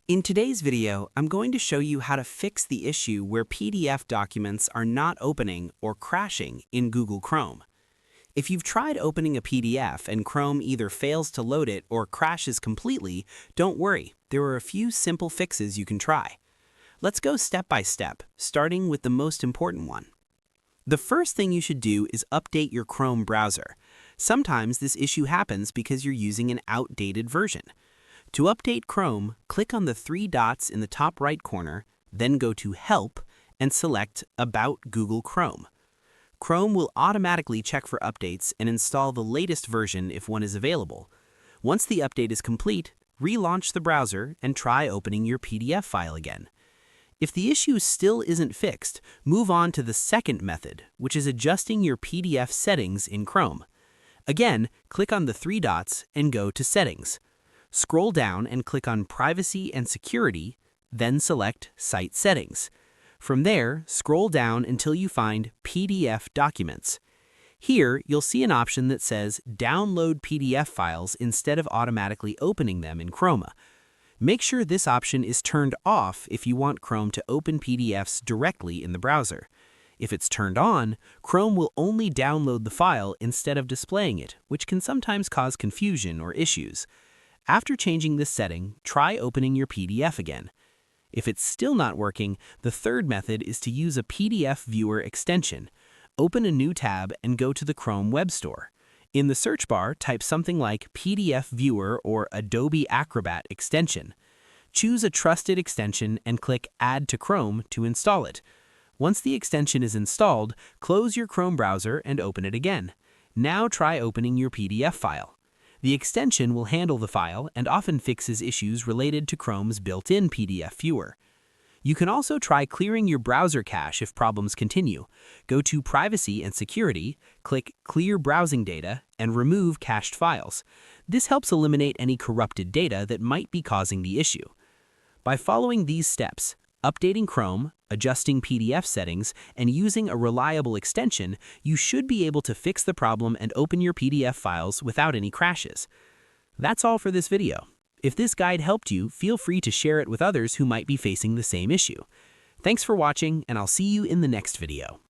In today's video, I'm going to show you how to fix the issue where PDF documents are not opening or crashing in Google Chrome. If you've tried opening a PDF and Chrome either fails to load it or crashes completely, don't worry, there are a few simple fixes you can try. Let's go step by step, starting with the most important one. The first thing you should do is update your Chrome browser. Sometimes this issue happens because you're using an outdated version. To update Chrome, click on the three dots in the top right corner, then go to Help and select About Google Chrome. Chrome will automatically check for updates and install the latest version if one is available. Once the update is complete, relaunch the browser and try opening your PDF file again. If the issue still isn't fixed, move on to the second method, which is adjusting your PDF settings in Chrome. Again, click on the three dots and go to Settings. Scroll down and click on Privacy and Security, then select Site Settings. From there, scroll down until you find PDF Documents. Here, you'll see an option that says Download PDF files instead of automatically opening them in Chrome. Make sure this option is turned off if you want Chrome to open PDFs directly in the browser. If it's turned on, Chrome will only download the file instead of displaying it, which can sometimes cause confusion or issues. After changing this setting, try opening your PDF again. If it's still not working, the third method is to use a PDF Viewer extension. Open a new tab and go to the Chrome Web Store. In the search bar, type something like PDF Viewer or Adobe Acrobat extension. Choose a trusted extension and click Add to Chrome to install it. Once the extension is installed, close your Chrome browser and open it again. Now try opening your PDF file. The extension will handle the file and often fixes issues related to Chrome's built-in PDF viewer. You can also try clearing your browser cache if problems continue. Go to Privacy and Security, click Clear Browsing Data, and remove cached files. This helps eliminate any corrupted data that might be causing the issue. By following these steps, updating Chrome, adjusting PDF settings, and using a reliable extension, you should be able to fix the problem and open your PDF files without any crashes. That's all for this video. If this guide helped you, feel free to share it with others who might be facing the same issue. Thanks for watching, and I'll see you in the next video.